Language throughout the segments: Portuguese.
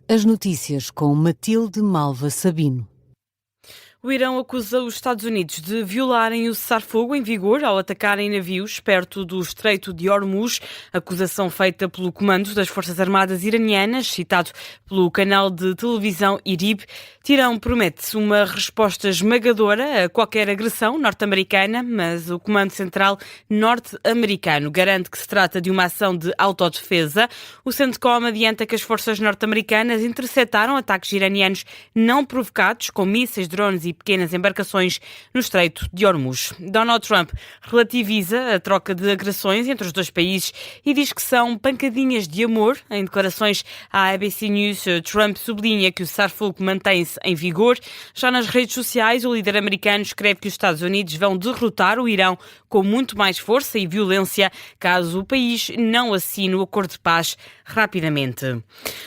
As notícias com Matilde Malva Sabino. O Irão acusa os Estados Unidos de violarem o cessar-fogo em vigor ao atacarem navios perto do Estreito de Hormuz, acusação feita pelo comando das Forças Armadas iranianas, citado pelo canal de televisão IRIB. Tirão promete uma resposta esmagadora a qualquer agressão norte-americana, mas o Comando Central norte-americano garante que se trata de uma ação de autodefesa. O CENTCOM adianta que as forças norte-americanas interceptaram ataques iranianos não provocados com mísseis, drones e pequenas embarcações no Estreito de Hormuz. Donald Trump relativiza a troca de agressões entre os dois países e diz que são pancadinhas de amor. Em declarações à ABC News, Trump sublinha que o cessar-fogo mantém-se em vigor. Já nas redes sociais, o líder americano escreve que os Estados Unidos vão derrotar o Irão com muito mais força e violência caso o país não assine o acordo de paz rapidamente.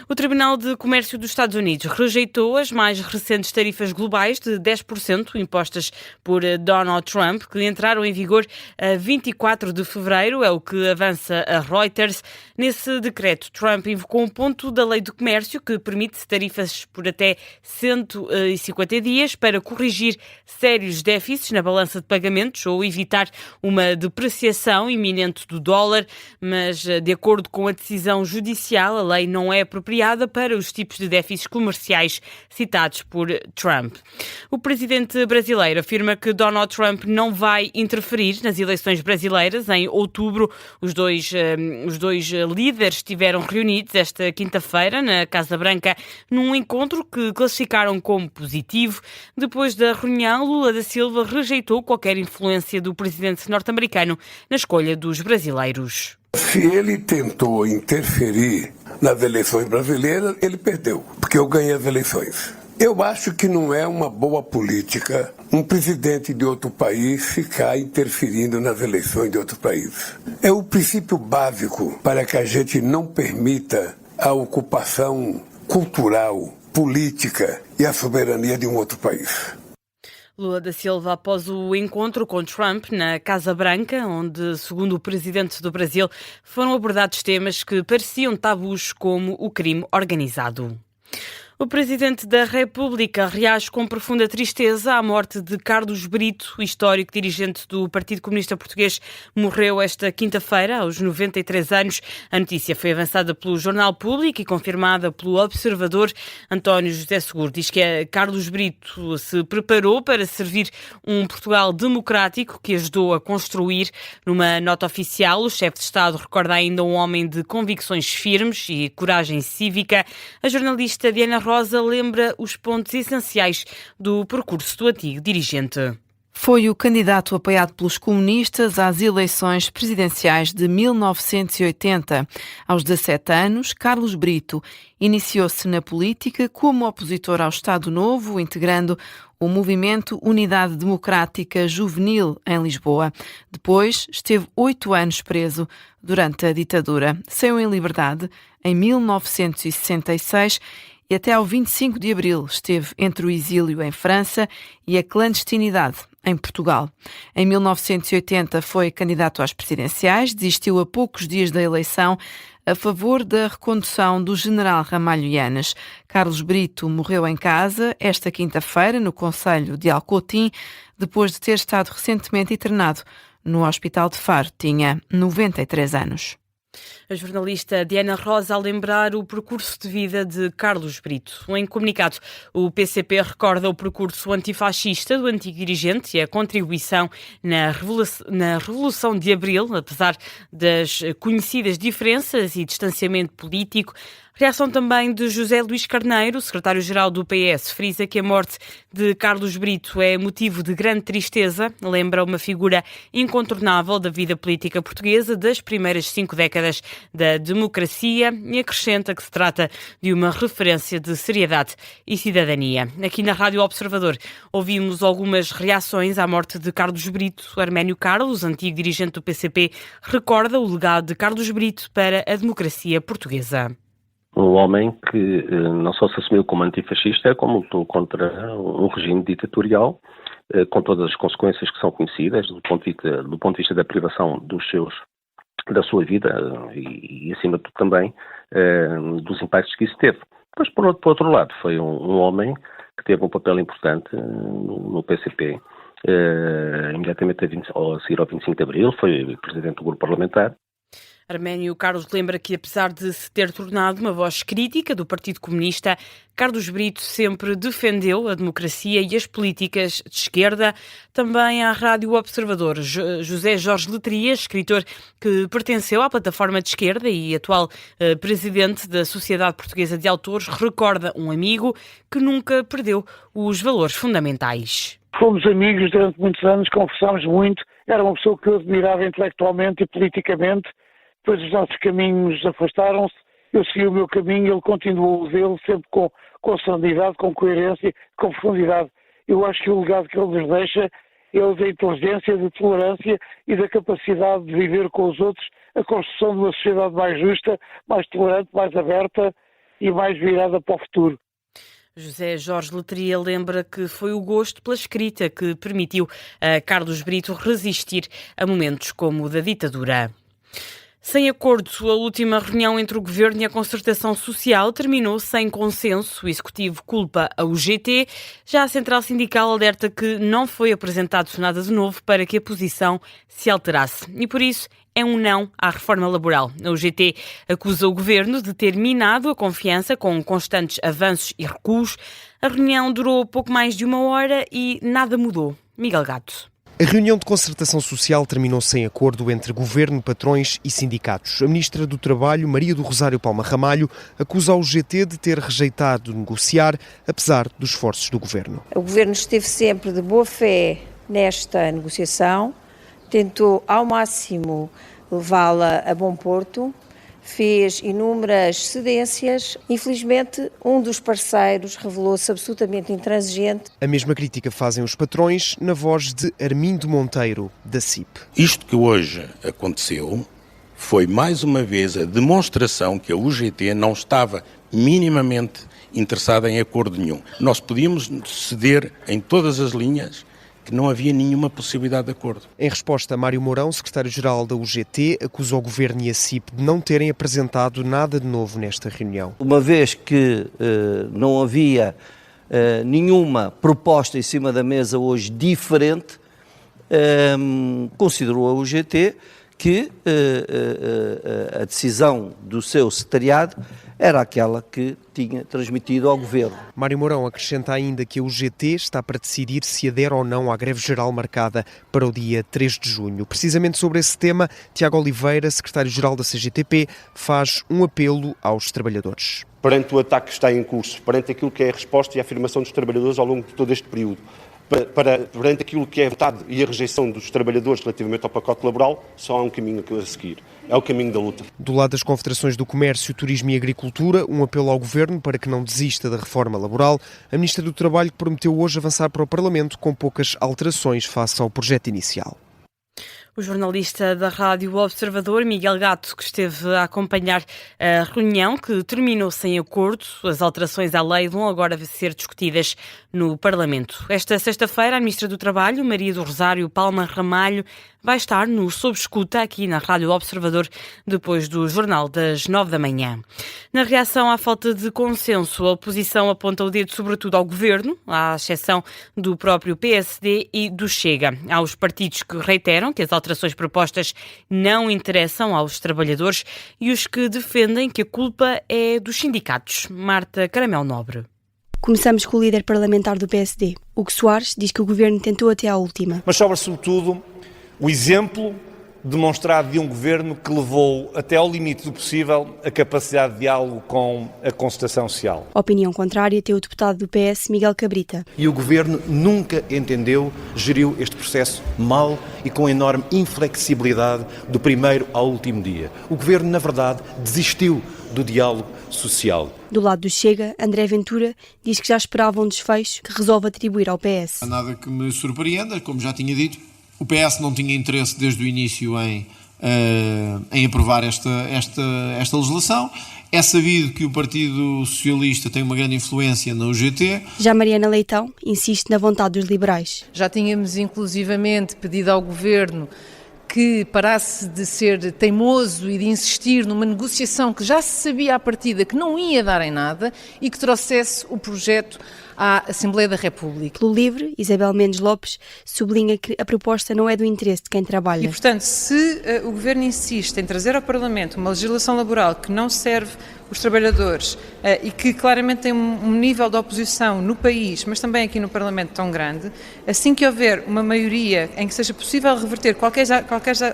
O Tribunal de Comércio dos Estados Unidos rejeitou as mais recentes tarifas globais de 10% impostas por Donald Trump, que entraram em vigor a 24 de fevereiro, é o que avança a Reuters. Nesse decreto, Trump invocou um ponto da Lei do Comércio que permite tarifas por até 150 dias para corrigir sérios déficits na balança de pagamentos ou evitar uma depreciação iminente do dólar, mas de acordo com a decisão judicial, a lei não é apropriada para os tipos de déficits comerciais citados por Trump. O presidente brasileiro afirma que Donald Trump não vai interferir nas eleições brasileiras em outubro. Os dois líderes estiveram reunidos esta quinta-feira na Casa Branca num encontro que classificaram como positivo. Depois da reunião, Lula da Silva rejeitou qualquer influência do presidente norte-americano na escolha dos brasileiros. Se ele tentou interferir nas eleições brasileiras, ele perdeu, porque eu ganhei as eleições. Eu acho que não é uma boa política um presidente de outro país ficar interferindo nas eleições de outro país. É o princípio básico para que a gente não permita a ocupação cultural, política e a soberania de um outro país. Lula da Silva após o encontro com Trump na Casa Branca, onde, segundo o presidente do Brasil, foram abordados temas que pareciam tabus como o crime organizado. O Presidente da República reage com profunda tristeza à morte de Carlos Brito, histórico dirigente do Partido Comunista Português, morreu esta quinta-feira, aos 93 anos. A notícia foi avançada pelo Jornal Público e confirmada pelo Observador. António José Seguro diz que Carlos Brito se preparou para servir um Portugal democrático que ajudou a construir. Numa nota oficial, o chefe de Estado recorda ainda um homem de convicções firmes e coragem cívica. A jornalista Diana Rosa lembra os pontos essenciais do percurso do antigo dirigente. Foi o candidato apoiado pelos comunistas às eleições presidenciais de 1980. Aos 17 anos, Carlos Brito iniciou-se na política como opositor ao Estado Novo, integrando o movimento Unidade Democrática Juvenil em Lisboa. Depois, esteve 8 anos preso durante a ditadura. Saiu em liberdade em 1966 e até ao 25 de abril esteve entre o exílio em França e a clandestinidade em Portugal. Em 1980 foi candidato às presidenciais, desistiu a poucos dias da eleição a favor da recondução do general Ramalho Yanes. Carlos Brito morreu em casa esta quinta-feira no concelho de Alcotim, depois de ter estado recentemente internado no Hospital de Faro. Tinha 93 anos. A jornalista Diana Rosa a lembrar o percurso de vida de Carlos Brito. Em comunicado, o PCP recorda o percurso antifascista do antigo dirigente e a contribuição na Revolução de Abril, apesar das conhecidas diferenças e distanciamento político. Reação também de José Luís Carneiro, secretário-geral do PS, frisa que a morte de Carlos Brito é motivo de grande tristeza, lembra uma figura incontornável da vida política portuguesa das primeiras 5 décadas da democracia e acrescenta que se trata de uma referência de seriedade e cidadania. Aqui na Rádio Observador ouvimos algumas reações à morte de Carlos Brito. Arménio Carlos, antigo dirigente do PCP, recorda o legado de Carlos Brito para a democracia portuguesa. Um homem que não só se assumiu como antifascista, como lutou contra um regime ditatorial, com todas as consequências que são conhecidas, do ponto de vista da privação da sua vida e acima de tudo também, dos impactos que isso teve. Mas, por outro lado, foi um homem que teve um papel importante no PCP, imediatamente a seguir ao 25 de Abril, foi presidente do grupo parlamentar. Arménio Carlos lembra que, apesar de se ter tornado uma voz crítica do Partido Comunista, Carlos Brito sempre defendeu a democracia e as políticas de esquerda. Também à Rádio Observador, José Jorge Letria, escritor que pertenceu à plataforma de esquerda e atual presidente da Sociedade Portuguesa de Autores, recorda um amigo que nunca perdeu os valores fundamentais. Fomos amigos durante muitos anos, conversámos muito, era uma pessoa que eu admirava intelectualmente e politicamente. Depois os nossos caminhos afastaram-se, eu segui o meu caminho, ele continuou o dele, sempre com serenidade, com coerência, com profundidade. Eu acho que o legado que ele nos deixa é o da inteligência, da tolerância e da capacidade de viver com os outros a construção de uma sociedade mais justa, mais tolerante, mais aberta e mais virada para o futuro. José Jorge Letria lembra que foi o gosto pela escrita que permitiu a Carlos Brito resistir a momentos como o da ditadura. Sem acordo, a última reunião entre o Governo e a Concertação Social terminou sem consenso. O Executivo culpa a UGT. Já a Central Sindical alerta que não foi apresentado nada de novo para que a posição se alterasse. E por isso é um não à reforma laboral. A UGT acusa o Governo de ter minado a confiança com constantes avanços e recuos. A reunião durou pouco mais de 1 hora e nada mudou. Miguel Gato. A reunião de concertação social terminou sem acordo entre governo, patrões e sindicatos. A ministra do Trabalho, Maria do Rosário Palma Ramalho, acusa a UGT de ter rejeitado negociar, apesar dos esforços do governo. O governo esteve sempre de boa fé nesta negociação, tentou ao máximo levá-la a bom porto, fez inúmeras cedências. Infelizmente, um dos parceiros revelou-se absolutamente intransigente. A mesma crítica fazem os patrões na voz de Armindo Monteiro, da CIP. Isto que hoje aconteceu foi mais uma vez a demonstração que a UGT não estava minimamente interessada em acordo nenhum. Nós podíamos ceder em todas as linhas, que não havia nenhuma possibilidade de acordo. Em resposta, Mário Mourão, secretário-geral da UGT, acusou o Governo e a CIP de não terem apresentado nada de novo nesta reunião. Uma vez que não havia nenhuma proposta em cima da mesa hoje diferente, considerou a UGT que a decisão do seu secretariado era aquela que tinha transmitido ao Governo. Mário Mourão acrescenta ainda que a UGT está para decidir se adere ou não à greve geral marcada para o dia 3 de junho. Precisamente sobre esse tema, Tiago Oliveira, secretário-geral da CGTP, faz um apelo aos trabalhadores. Perante o ataque que está em curso, perante aquilo que é a resposta e a afirmação dos trabalhadores ao longo de todo este período, perante aquilo que é votado e a rejeição dos trabalhadores relativamente ao pacote laboral, só há um caminho a seguir. É o caminho da luta. Do lado das confederações do Comércio, Turismo e Agricultura, um apelo ao Governo para que não desista da reforma laboral. A Ministra do Trabalho prometeu hoje avançar para o Parlamento com poucas alterações face ao projeto inicial. O jornalista da Rádio Observador, Miguel Gato, que esteve a acompanhar a reunião, que terminou sem acordo. As alterações à lei vão agora ser discutidas no Parlamento. Esta sexta-feira, a Ministra do Trabalho, Maria do Rosário Palma Ramalho, vai estar no Sob Escuta, aqui na Rádio Observador, depois do Jornal das 9 da manhã. Na reação à falta de consenso, a oposição aponta o dedo sobretudo ao Governo, à exceção do próprio PSD e do Chega. Há os partidos que reiteram que as alterações propostas não interessam aos trabalhadores e os que defendem que a culpa é dos sindicatos. Marta Caramel Nobre. Começamos com o líder parlamentar do PSD. Hugo Soares diz que o Governo tentou até à última. Mas sobretudo o exemplo demonstrado de um Governo que levou até ao limite do possível a capacidade de diálogo com a concertação social. Opinião contrária tem o deputado do PS, Miguel Cabrita. E o Governo nunca entendeu, geriu este processo mal e com enorme inflexibilidade do primeiro ao último dia. O Governo, na verdade, desistiu do diálogo social. Do lado do Chega, André Ventura diz que já esperava um desfecho que resolve atribuir ao PS. Nada que me surpreenda, como já tinha dito. O PS não tinha interesse desde o início em aprovar esta legislação É sabido que o Partido Socialista tem uma grande influência na UGT. Já Mariana Leitão insiste na vontade dos liberais. Já tínhamos inclusivamente pedido ao Governo que parasse de ser teimoso e de insistir numa negociação que já se sabia à partida que não ia dar em nada e que trouxesse o projeto à Assembleia da República. Pelo LIVRE, Isabel Mendes Lopes sublinha que a proposta não é do interesse de quem trabalha. E, portanto, se o Governo insiste em trazer ao Parlamento uma legislação laboral que não serve os trabalhadores e que claramente tem um nível de oposição no país, mas também aqui no Parlamento tão grande, assim que houver uma maioria em que seja possível reverter qualquer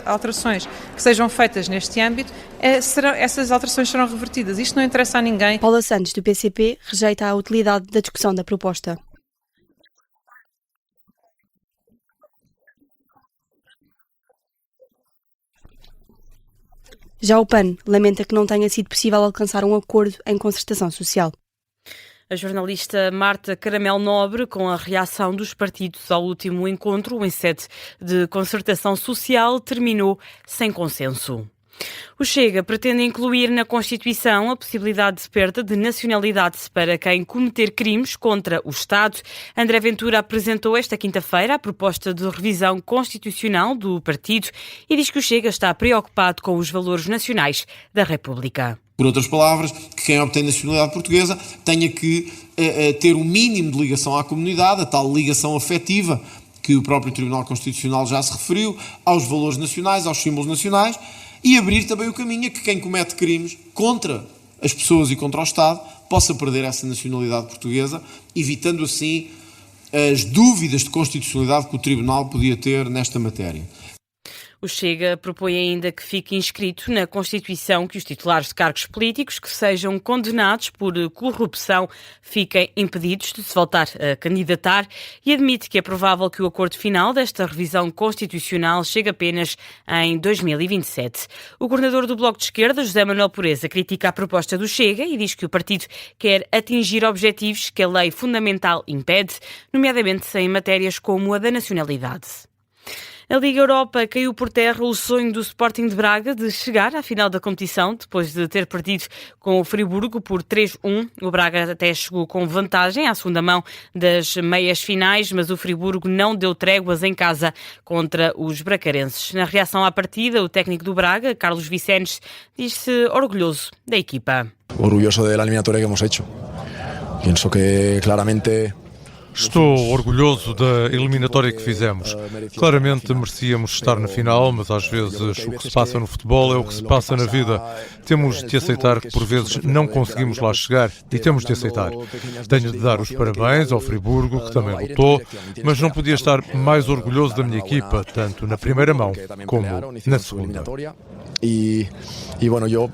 alterações que sejam feitas neste âmbito, essas alterações serão revertidas. Isto não interessa a ninguém. Paula Santos, do PCP, rejeita a utilidade da discussão da proposta. Já o PAN lamenta que não tenha sido possível alcançar um acordo em concertação social. A jornalista Marta Caramel Nobre, com a reação dos partidos ao último encontro em sede de concertação social, terminou sem consenso. O Chega pretende incluir na Constituição a possibilidade de perda de nacionalidade para quem cometer crimes contra o Estado. André Ventura apresentou esta quinta-feira a proposta de revisão constitucional do partido e diz que o Chega está preocupado com os valores nacionais da República. Por outras palavras, que quem obtém nacionalidade portuguesa tenha que ter o mínimo de ligação à comunidade, a tal ligação afetiva que o próprio Tribunal Constitucional já se referiu, aos valores nacionais, aos símbolos nacionais, e abrir também o caminho a que quem comete crimes contra as pessoas e contra o Estado possa perder essa nacionalidade portuguesa, evitando assim as dúvidas de constitucionalidade que o Tribunal podia ter nesta matéria. O Chega propõe ainda que fique inscrito na Constituição que os titulares de cargos políticos que sejam condenados por corrupção fiquem impedidos de se voltar a candidatar e admite que é provável que o acordo final desta revisão constitucional chegue apenas em 2027. O coordenador do Bloco de Esquerda, José Manuel Pureza, critica a proposta do Chega e diz que o partido quer atingir objetivos que a lei fundamental impede, nomeadamente em matérias como a da nacionalidade. A Liga Europa caiu por terra o sonho do Sporting de Braga de chegar à final da competição, depois de ter perdido com o Friburgo por 3-1. O Braga até chegou com vantagem à segunda mão das meias finais, mas o Friburgo não deu tréguas em casa contra os bracarenses. Na reação à partida, o técnico do Braga, Carlos Vicentes, diz-se orgulhoso da equipa. Orgulhoso da eliminatória que hemos hecho. Pienso que claramente... Estou orgulhoso da eliminatória que fizemos. Claramente merecíamos estar na final, mas às vezes o que se passa no futebol é o que se passa na vida. Temos de aceitar que por vezes não conseguimos lá chegar e temos de aceitar. Tenho de dar os parabéns ao Friburgo, que também lutou, mas não podia estar mais orgulhoso da minha equipa, tanto na primeira mão como na segunda. Y bueno, yo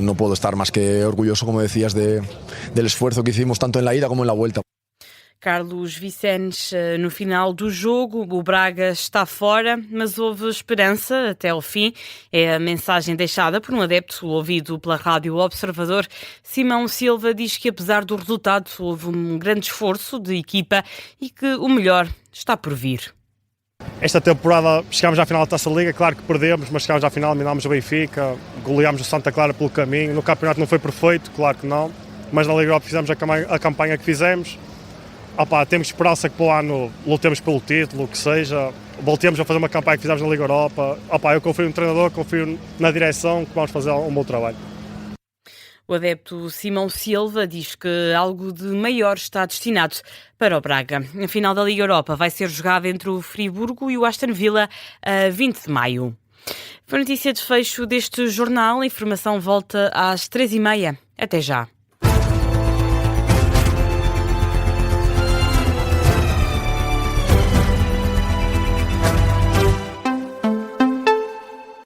no puedo estar más que orgulloso, como decías, del esfuerzo que hicimos tanto en la ida como en la vuelta. Carlos Vicentes, no final do jogo, o Braga está fora, mas houve esperança até ao fim. É a mensagem deixada por um adepto ouvido pela Rádio Observador. Simão Silva diz que, apesar do resultado, houve um grande esforço de equipa e que o melhor está por vir. Esta temporada chegámos à final da Taça Liga, claro que perdemos, mas chegámos à final, eliminámos o Benfica, goleámos o Santa Clara pelo caminho. No campeonato não foi perfeito, claro que não, mas na Liga Europa fizemos a campanha que fizemos. Temos esperança que para o ano lutemos pelo título, o que seja, voltemos a fazer uma campanha que fizemos na Liga Europa. Eu confio no treinador, confio na direção, que vamos fazer um bom trabalho. O adepto Simão Silva diz que algo de maior está destinado para o Braga. A final da Liga Europa vai ser jogada entre o Friburgo e o Aston Villa a 20 de maio. Foi notícia de fecho deste jornal. A informação volta às 3h30. Até já.